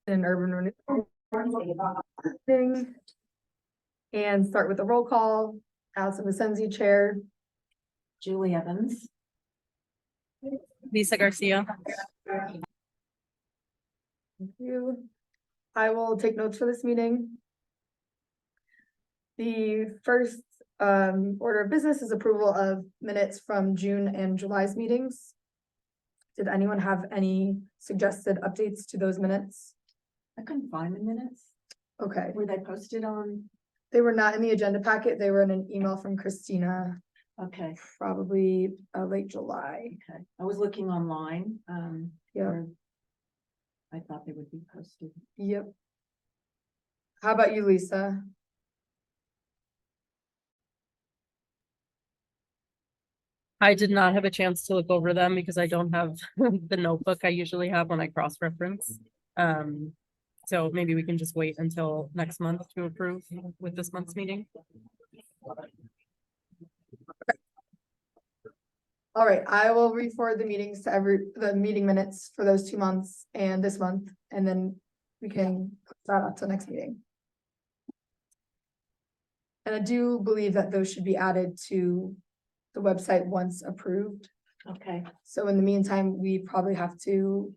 and urban renewal thing. And start with the roll call. Allison Vicenzi, chair. Julie Evans. Lisa Garcia. Thank you. I will take notes for this meeting. The first order of business is approval of minutes from June and July's meetings. Did anyone have any suggested updates to those minutes? I couldn't find the minutes. Okay, Were they posted on? they were not in the agenda packet. They were in an email from Christina, Okay, probably late July. okay. I was looking online. Yeah. where I thought they would be posted. Yep. How about you, Lisa? I did not have a chance to look over them because I don't have the notebook I usually have when I cross-reference. So maybe we can just wait until next month to approve with this month's meeting. All right, I will re-forward the meetings to the meeting minutes for those 2 months and this month, and then we can put that up to next meeting. And I do believe that those should be added to the website once approved. Okay, So in the meantime, we probably have to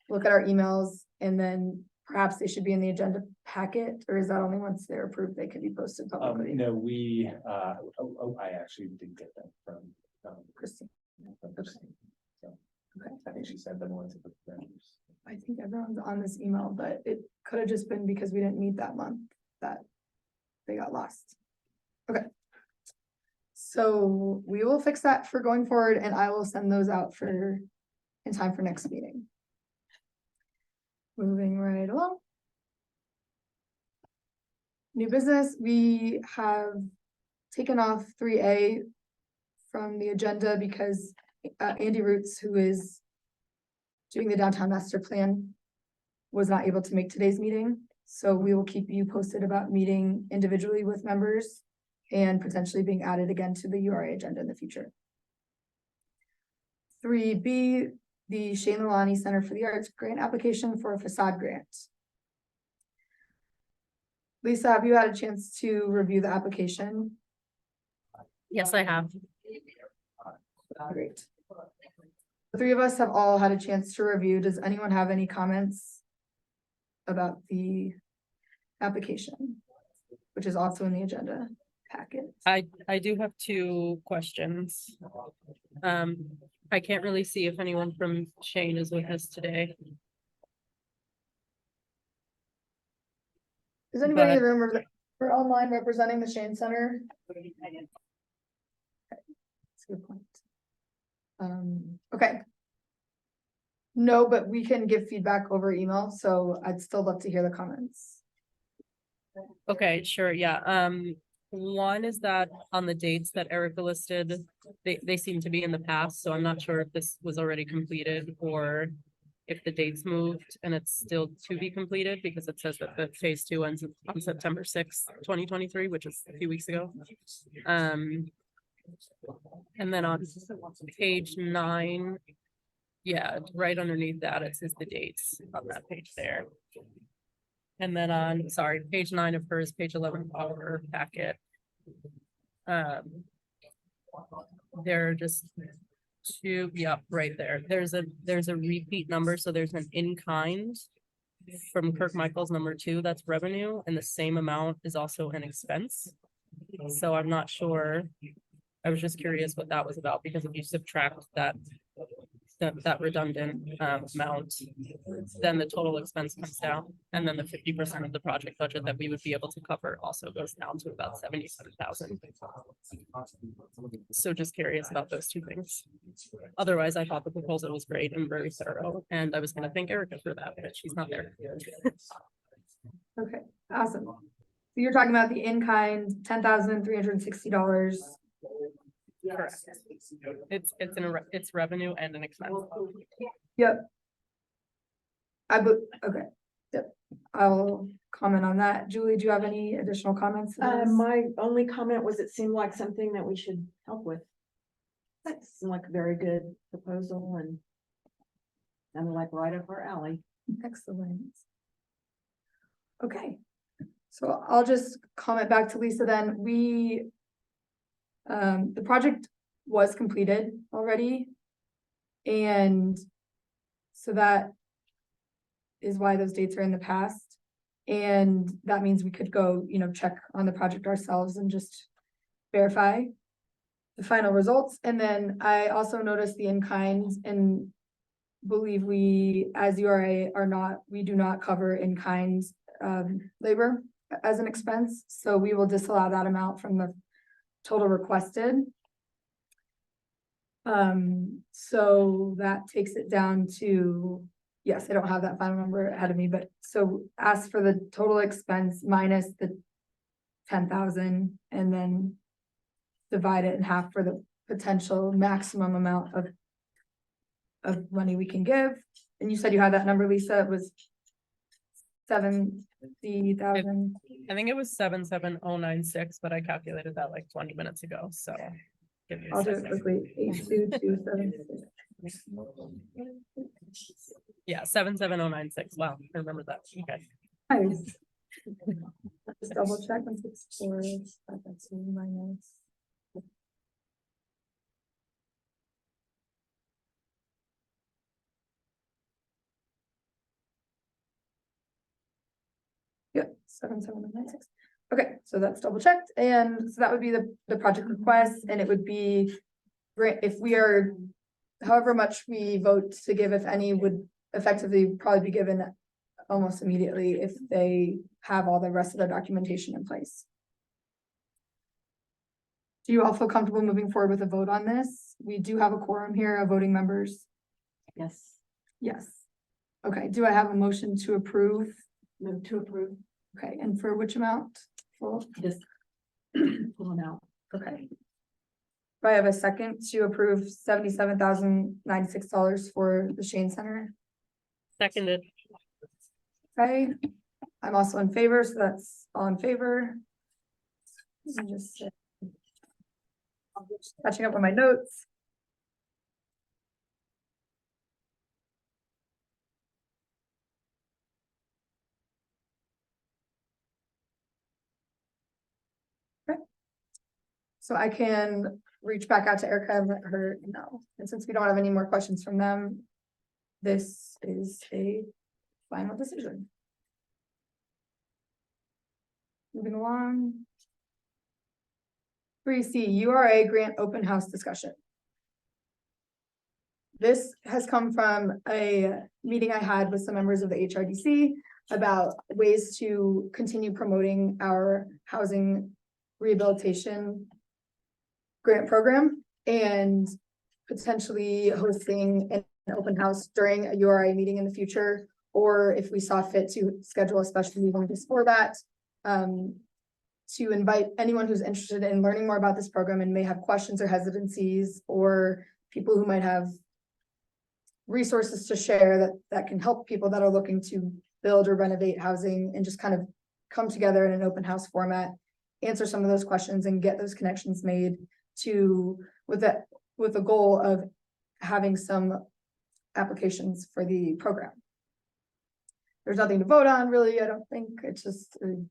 look at our emails, and then perhaps they should be in the agenda packet, or is that only once they're approved, they can be posted publicly? No, we, I actually did get them from, Christine, from Christine. So, okay. I think she said the ones that the vendors. I think everyone's on this email, but it could have just been because we didn't meet that month that they got lost. Okay. So we will fix that for going forward, and I will send those out in time for next meeting. Moving right along. New business, we have taken off 3A from the agenda because Andy Roots, who is doing the downtown master plan, was not able to make today's meeting. So we will keep you posted about meeting individually with members and potentially being added again to the URA agenda in the future. 3B, the Shane Lalani Center for the Arts grant application for a facade grant. Lisa, have you had a chance to review the application? Yes, I have. Great. The three of us have all had a chance to review. Does anyone have any comments about the application, which is also in the agenda packet? I do have 2 questions. I can't really see if anyone from Shane is with us today. Is anybody in the room or online representing the Shane Center? That's a good point. Okay. No, but we can give feedback over email, so I'd still love to hear the comments. Okay, sure, yeah. One is that on the dates that Erica listed, they seem to be in the past, so I'm not sure if this was already completed or if the dates moved and it's still to be completed, because it says that the phase 2 ends on September 6th, 2023, which is a few weeks ago. And then on page 9, yeah, right underneath that, it says the dates on that page there. And then on, sorry, page 9 of hers, page 11 of her packet. There are just 2, yeah, right there. There's a repeat number, so there's an in-kind from Kirk Michaels number 2, that's revenue, and the same amount is also an expense. So I'm not sure. I was just curious what that was about, because if you subtract that redundant amount, then the total expense comes down, and then the 50% of the project budget that we would be able to cover also goes down to about 77,000. So just curious about those 2 things. Otherwise, I thought the proposal was great and very thorough, and I was going to thank Erica for that, but she's not there. Okay, awesome. So you're talking about the in-kind $10,360. Correct. It's revenue and an expense. Yep. Okay. Yep. I'll comment on that. Julie, do you have any additional comments? my only comment was it seemed like something that we should help with. That seemed like a very good proposal and like right up our alley. Excellent. Okay, so I'll just comment back to Lisa then. The project was completed already. And so that is why those dates are in the past. And that means we could go, check on the project ourselves and just verify the final results. And then I also noticed the in-kind and believe we, as URA, we do not cover in-kind labor as an expense. So we will disallow that amount from the total requested. So that takes it down to, yes, I don't have that final number ahead of me, but so ask for the total expense minus the 10,000 and then divide it in half for the potential maximum amount of money we can give. And you said you had that number, Lisa, it was 70,000. I think it was 77096, but I calculated that like 20 minutes ago, so. give me a I'll do it second. quickly. 82276. Yeah, 77096. Wow, I remember that. Okay. Nice. Just double check once it's for that's in my notes. Yep, 77096. Okay, so that's double checked, and so that would be the project request, and it would be great if we are, however much we vote to give, if any, would effectively probably be given almost immediately if they have all the rest of the documentation in place. Do you all feel comfortable moving forward with a vote on this? We do have a quorum here of voting members. Yes, Yes. Okay, do I have a motion to approve? move to approve Okay, and for which amount? Full? this. Full amount. Okay. Do I have a second to approve $77,096 for the Shane Center? Seconded. Okay, I'm also in favor, so that's all in favor. Let me just catching up on my notes. Okay. So I can reach back out to Erica and let her know. And since we don't have any more questions from them, this is a final decision. Moving along. 3C, URA grant open house discussion. This has come from a meeting I had with some members of the HRDC about ways to continue promoting our housing rehabilitation grant program and potentially hosting an open house during a URA meeting in the future, or if we saw fit to schedule a special meeting just for that, to invite anyone who's interested in learning more about this program and may have questions or hesitancies, or people who might have resources to share that can help people that are looking to build or renovate housing, and just kind of come together in an open house format, answer some of those questions and get those connections made with the goal of having some applications for the program. There's nothing to vote on really, I don't think. It's just an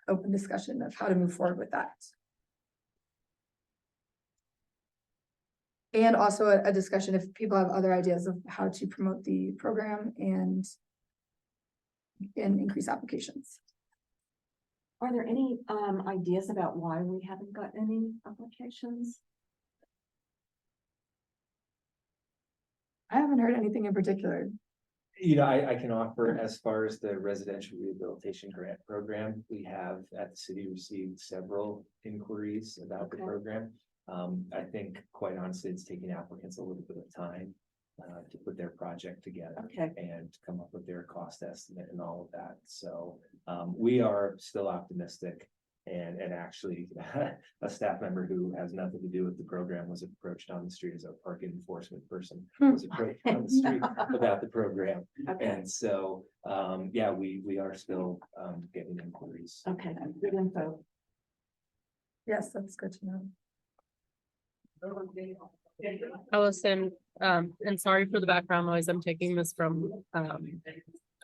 open discussion of how to move forward with that. And also a discussion if people have other ideas of how to promote the program and increase applications. Are there any ideas about why we haven't got any applications? I haven't heard anything in particular. I can offer as far as the residential rehabilitation grant program, we have at the city received several inquiries about the Okay. program. I think quite honestly, it's taking applicants a little bit of time to put their project together. Okay. And come up with their cost estimate and all of that. So we are still optimistic. And actually, a staff member who has nothing to do with the program was approached on the street as a park enforcement person, was approached on the street about the program. Okay, And so, yeah, we are still getting inquiries. okay, good info. Yes, that's good to know. Allison, and sorry for the background noise. I'm taking this from a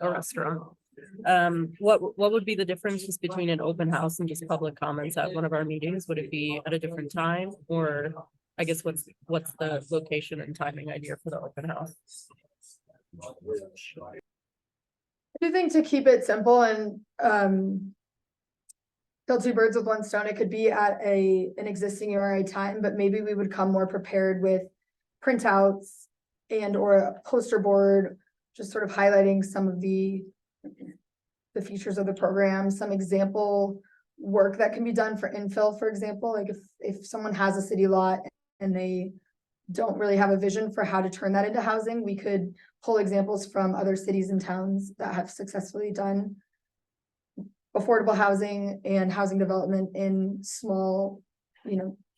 restaurant. What would be the difference between an open house and just public comments at one of our meetings? Would it be at a different time, or I guess what's the location and timing idea for the open house? I do think to keep it simple and kill two birds with one stone, it could be at an existing URA time, but maybe we would come more prepared with printouts and or a poster board, just sort of highlighting some of the features of the program, some example work that can be done for infill, for example, like if someone has a city lot and they don't really have a vision for how to turn that into housing, we could pull examples from other cities and towns that have successfully done affordable housing and housing development in small,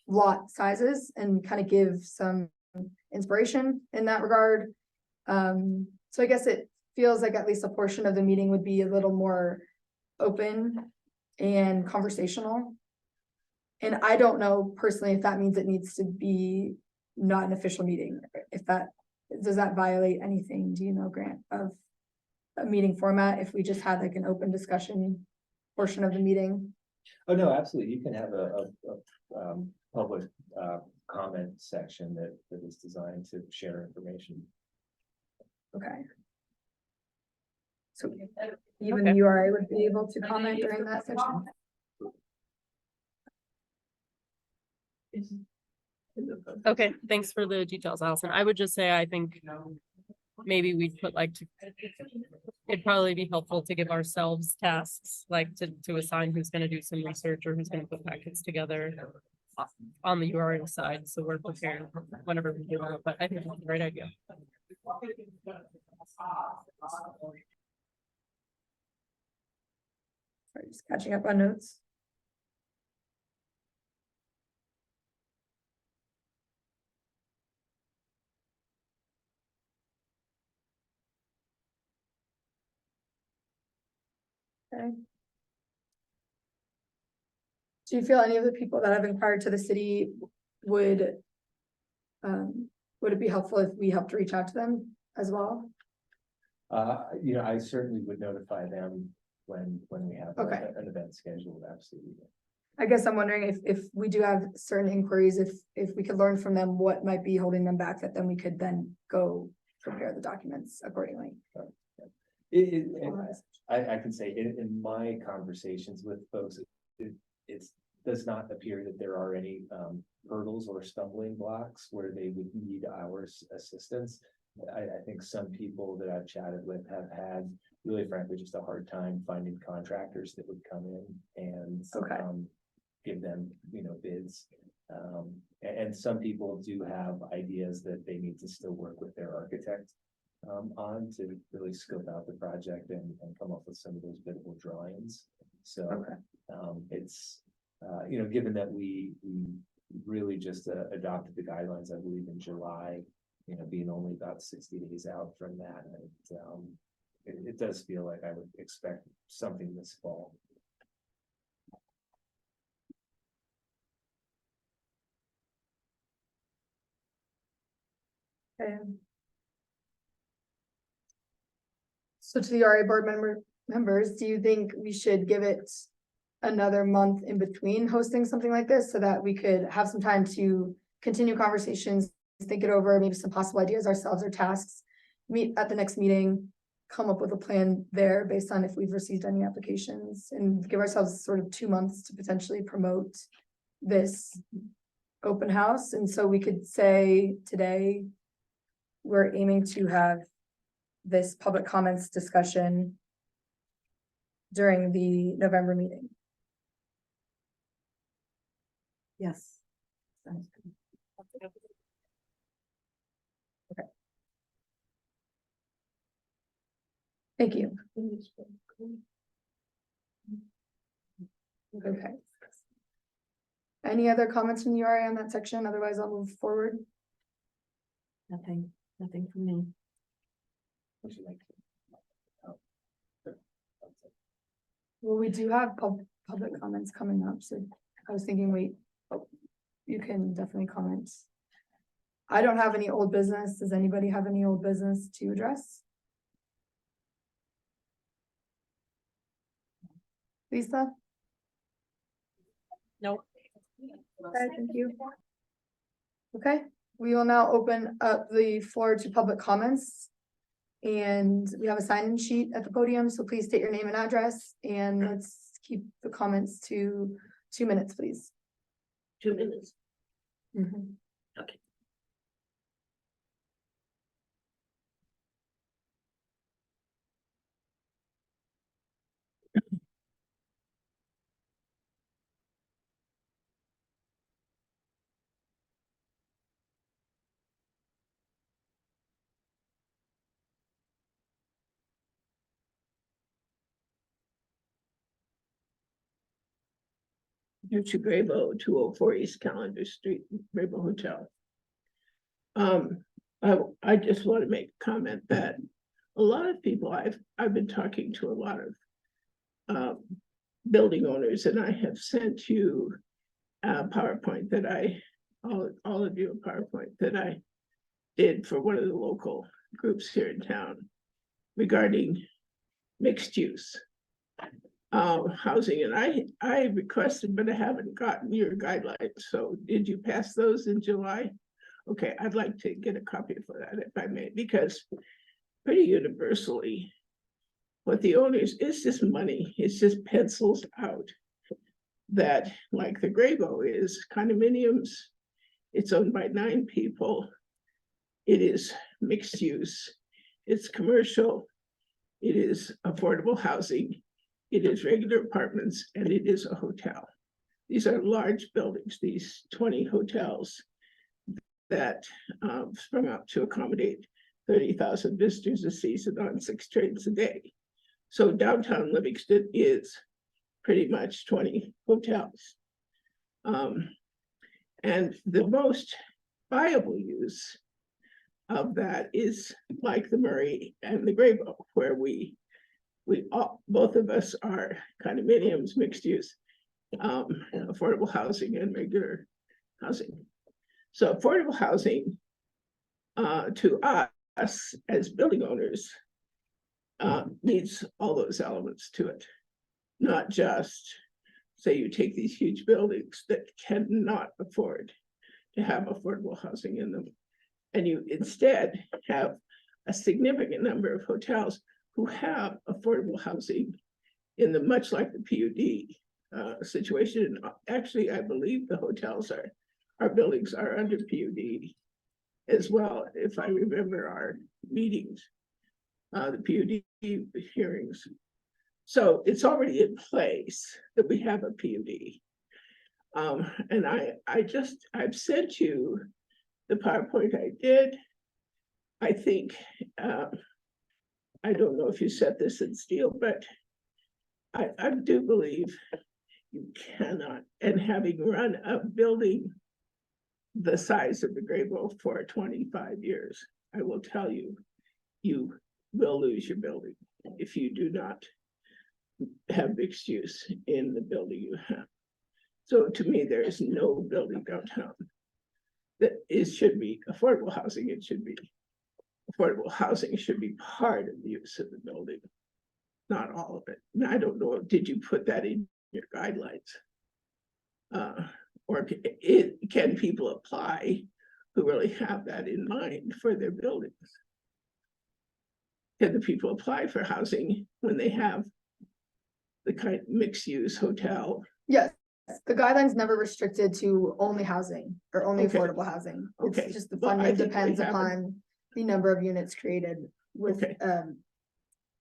lot sizes, and kind of give some inspiration in that regard. So I guess it feels like at least a portion of the meeting would be a little more open and conversational. And I don't know personally if that means it needs to be not an official meeting, does that violate anything, do you know, Grant, of a meeting format if we just had like an open discussion portion of the meeting? Oh, no, absolutely. You can have a public comment section that is designed to share information. Okay. So even Okay. the URA would be able to comment during that section? Okay, thanks for the details, Allison. I would just say, I think maybe we'd put it'd probably be helpful to give ourselves tasks, like to assign who's gonna do some research or who's gonna put packets together on the URL side, so we're prepared whenever we do it, but I think it's a great idea. Sorry, just catching up on notes. Okay. Do you feel any of the people that have inquired to the city would it be helpful if we helped reach out to them as well? I certainly would notify them when we have Okay. an event scheduled, absolutely. I guess I'm wondering if we do have certain inquiries, if we could learn from them what might be holding them back, that then we could then go prepare the documents accordingly. I can say in my conversations with folks, it does not appear that there are any hurdles or stumbling blocks where they would need our assistance. I think some people that I've chatted with have had really frankly just a hard time finding contractors that would come in and give them bids. And some people do have ideas that they need to still work with their architect on to really scope out the project and come up with some of those biddable drawings. So it's given that we really just adopted the guidelines, I believe in July, being only about 60 days out from that, it does feel like I would expect something this fall. Okay. So to the RA board members, do you think we should give it another month in between hosting something like this so that we could have some time to continue conversations, think it over, maybe some possible ideas ourselves or tasks, meet at the next meeting, come up with a plan there based on if we've received any applications, and give ourselves sort of 2 months to potentially promote this open house? And so we could say today we're aiming to have this public comments discussion during the November meeting. Yes. Okay. Thank you. Okay. Any other comments from the URA on that section? Otherwise, I'll move forward. Nothing from me. Would you like to? Well, we do have public comments coming up, so I was thinking, you can definitely comment. I don't have any old business. Does anybody have any old business to address? Lisa? Nope. Okay, thank you. Okay, we will now open up the floor to public comments. And we have a sign-in sheet at the podium, so please state your name and address, and let's keep the comments to 2 minutes, please. 2 minutes. Mhm. Okay. Future Graybo, 204 East Calendar Street, Graybo Hotel. I just want to make a comment that a lot of people I've been talking to a lot of building owners, and I have sent you a PowerPoint that all of you a PowerPoint that I did for one of the local groups here in town regarding mixed use housing, and I requested, but I haven't gotten your guidelines. So did you pass those in July? Okay, I'd like to get a copy for that if I may, because pretty universally, what the owners, it's just money, it's just pencils out. That, like the Graybo is condominiums, it's owned by 9 people. It is mixed use, it's commercial, it is affordable housing, it is regular apartments, and it is a hotel. These are large buildings, these 20 hotels that sprung up to accommodate 30,000 visitors a season on 6 trains a day. So downtown Livingston is pretty much 20 hotels. And the most viable use of that is like the Murray and the Graybo, where we all, both of us are condominiums, mixed use, affordable housing and regular housing. So affordable housing to us as building owners needs all those elements to it, not just say you take these huge buildings that cannot afford to have affordable housing in them, and you instead have a significant number of hotels who have affordable housing in them, much like the PUD situation. Actually, I believe the hotels our buildings are under PUD as well, if I remember our meetings, the PUD hearings. So it's already in place that we have a PUD. And I've sent you the PowerPoint I did. I think, I don't know if you set this in steel, but I do believe you cannot, and having run a building the size of the Graybo for 25 years, I will tell you, you will lose your building if you do not have mixed use in the building you have. So to me, there is no building downtown that should be affordable housing. It should be affordable housing should be part of the use of the building, not all of it. And I don't know, did you put that in your guidelines? Or can people apply who really have that in mind for their buildings? Can the people apply for housing when they have the kind of mixed use hotel? Yes, the guidelines never restricted to only housing or only Okay. affordable housing. Okay. It's just the Well, I funding think we depends have it. upon the number of units created with Okay.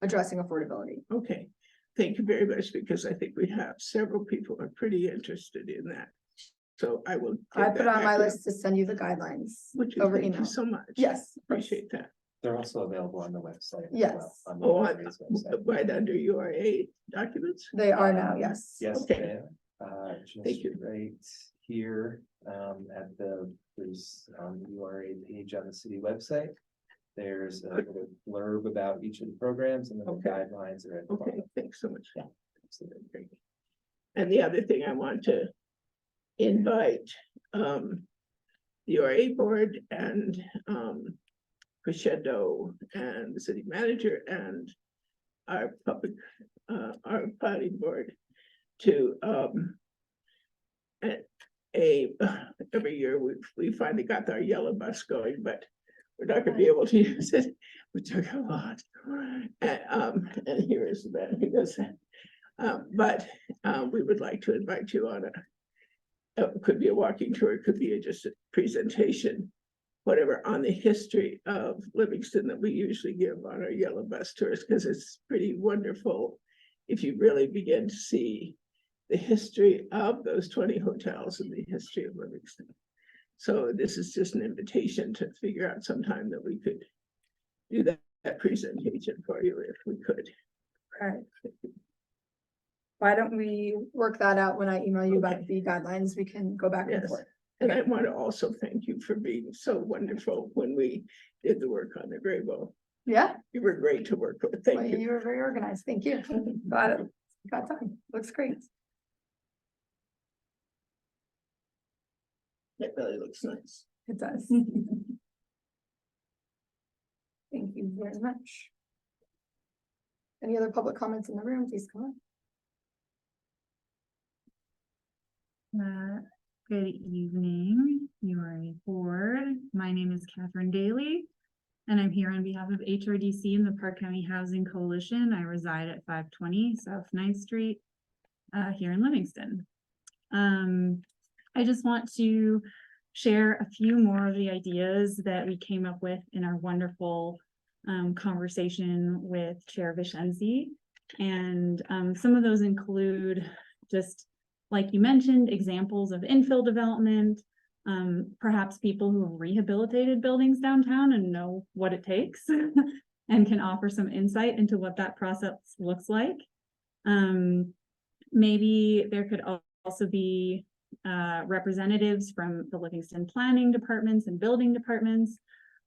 Addressing affordability. Okay, thank you very much, because I think we have several people are pretty interested in that. So I will. I get put that on my back to list to send you the guidelines them. Would you, over thank email. you so much. Yes. Appreciate that. They're also available on the website. as Yes. well, on the Oh, URA's website. right under URA documents? They are now, yes. Yes, Okay. just Thank you. right here, there's on the URA page on the city website. There's a little blurb about each of the programs, and then the Okay. guidelines are at the Okay, bottom. thanks so much. Great. And the other thing I want to invite the URA board and Crescendo and the city manager and our public, our planning board to, every year we finally got our yellow bus going, but we're not gonna be able to use it. We took a lot. And here is the man who does that. But we would like to invite you on it could be a walking tour, it could be just a presentation, whatever, on the history of Livingston that we usually give on our yellow bus tours, because it's pretty wonderful if you really begin to see the history of those 20 hotels and the history of Livingston. So this is just an invitation to figure out sometime that we could do that presentation for you if we could. Alright. Why don't we work that out when I email you about Okay. the guidelines? We can go back and Yes. forth. And I want to also thank you for being so wonderful when we did the work on the Graybo. Yeah, You were great to work with. well, Thank you. you were very organized. Thank you. Got it. Got time. Looks great. It really looks nice. It does. Thank you very much. Any other public comments in the room? Please come on. Good evening, URA Board. My name is Catherine Daly, and I'm here on behalf of HRDC and the Park County Housing Coalition. I reside at 520 South 9th Street here in Livingston. I just want to share a few more of the ideas that we came up with in our wonderful conversation with Chair Vishenzi. And some of those include, just like you mentioned, examples of infill development, perhaps people who have rehabilitated buildings downtown and know what it takes and can offer some insight into what that process looks like. Maybe there could also be representatives from the Livingston planning departments and building departments,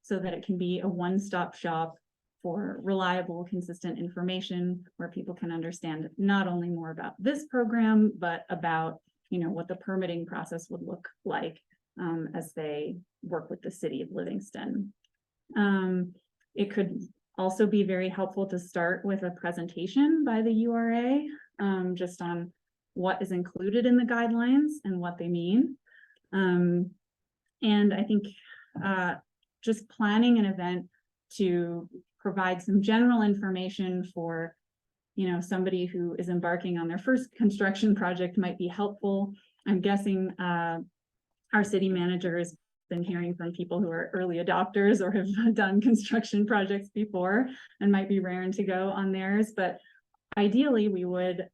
so that it can be a one-stop shop for reliable, consistent information where people can understand not only more about this program, but about, what the permitting process would look like as they work with the city of Livingston. It could also be very helpful to start with a presentation by the URA, just on what is included in the guidelines and what they mean. And I think just planning an event to provide some general information for, somebody who is embarking on their first construction project might be helpful. I'm guessing our city manager has been hearing from people who are early adopters or have done construction projects before and might be raring to go on theirs. But ideally, we would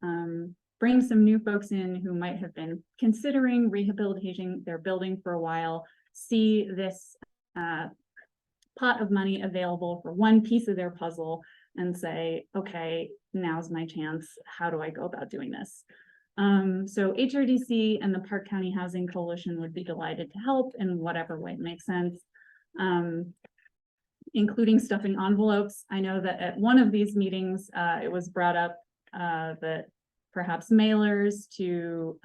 bring some new folks in who might have been considering rehabilitating their building for a while, see this pot of money available for one piece of their puzzle and say, okay, now's my chance. How do I go about doing this? So HRDC and the Park County Housing Coalition would be delighted to help in whatever way makes sense, including stuffing envelopes. I know that at one of these meetings, it was brought up that perhaps mailers to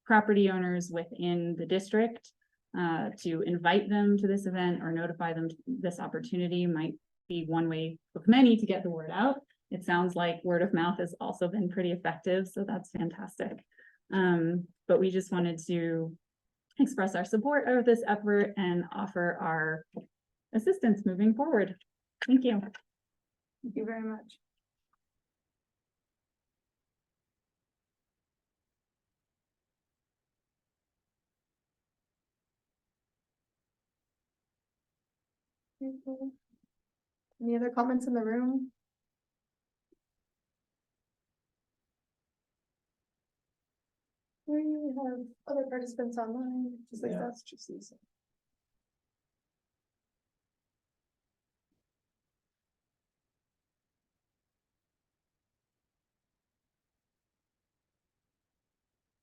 property owners within the district to invite them to this event or notify them this opportunity might be one way of many to get the word out. It sounds like word of mouth has also been pretty effective, so that's fantastic. But we just wanted to express our support of this effort and offer our assistance moving forward. Thank you. Thank you very much. Any other comments in the room? We have other participants online, just like Yeah, that. it's just these.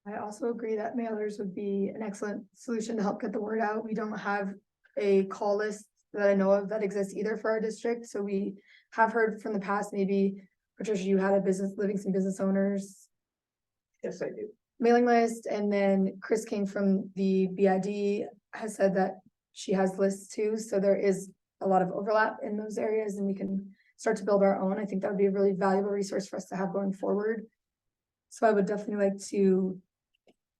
I also agree that mailers would be an excellent solution to help get the word out. We don't have a call list that I know of that exists either for our district, so we have heard from the past, maybe Patricia, you had a Livingston business owners Yes, I do. mailing list, and then Chris King from the BID has said that she has lists too, so there is a lot of overlap in those areas and we can start to build our own. I think that would be a really valuable resource for us to have going forward. So I would definitely like to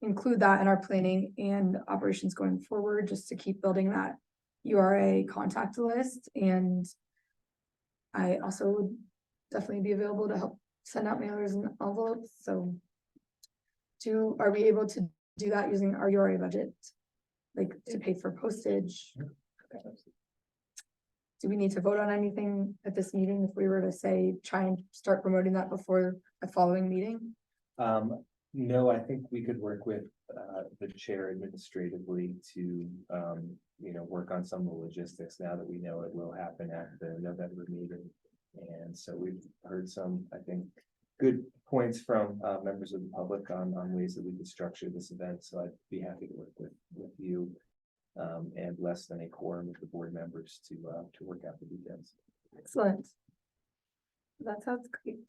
include that in our planning and operations going forward, just to keep building that URA contact list. And I also would definitely be available to help send out mailers and envelopes, so. Are we able to do that using our URA budget? Like to pay for postage? Okay. Do we need to vote on anything at this meeting if we were to say, try and start promoting that before the following meeting? No, I think we could work with the chair administratively to work on some of the logistics now that we know it will happen at the November meeting. And so we've heard some, I think, good points from members of the public on ways that we could structure this event. So I'd be happy to work with you and less than a quorum of the board members to work out the details. Excellent. That sounds great.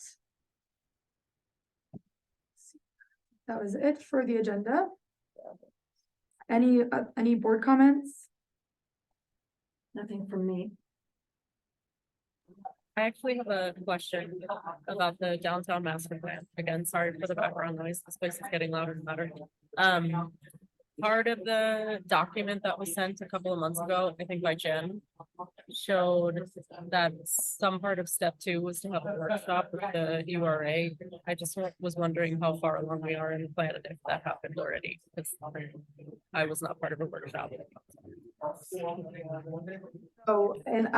That was it for the agenda. Any board comments? Nothing from me. I actually have a question about the downtown master plan. Again, sorry for the background noise. This place is getting louder and louder. Part of the document that was sent a couple of months ago, I think by Jen, showed that some part of step 2 was to have a workshop with the URA. I just was wondering how far along we are in the plan and if that happened already, because I was not part of a workshop. Oh, and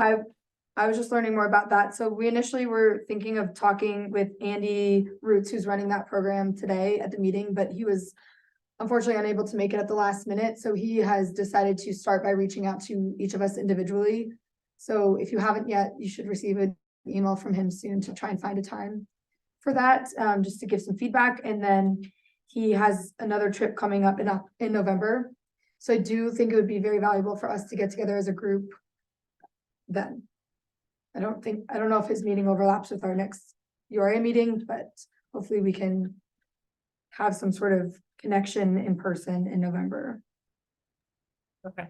I was just learning more about that. So we initially were thinking of talking with Andy Roots, who's running that program today at the meeting, but he was unfortunately unable to make it at the last minute. So he has decided to start by reaching out to each of us individually. So if you haven't yet, you should receive an email from him soon to try and find a time for that, just to give some feedback. And then he has another trip coming up in November. So I do think it would be very valuable for us to get together as a group then. I don't know if his meeting overlaps with our next URA meeting, but hopefully we can have some sort of connection in person in November. Okay.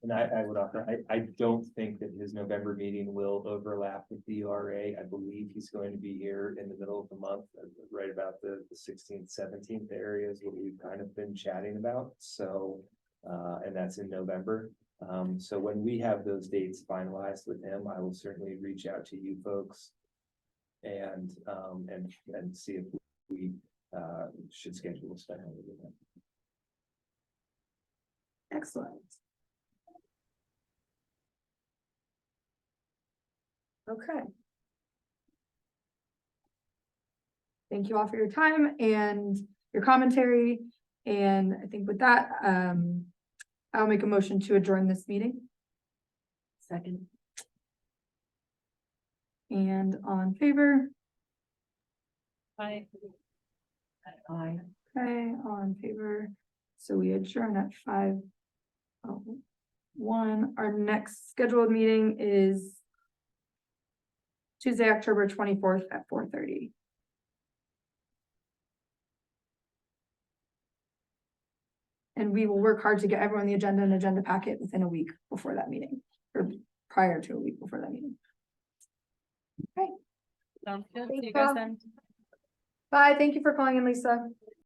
And I would offer, I don't think that his November meeting will overlap with the URA. I believe he's going to be here in the middle of the month, right about the 16th, 17th area is what we've kind of been chatting about. So, and that's in November. So when we have those dates finalized with him, I will certainly reach out to you folks and see if we should schedule a special event. Excellent. Okay. Thank you all for your time and your commentary. And I think with that, I'll make a motion to adjourn this meeting. Second. And on favor? Bye. Aye. Okay, all in favor. So we adjourn at 5:01. Our next scheduled meeting is Tuesday, October 24th at 4:30. And we will work hard to get everyone the agenda and agenda packet within a week before that meeting, or prior to a week before that meeting. Okay, Sounds good. Thank See you you. guys then. bye. Thank you for calling in, Lisa.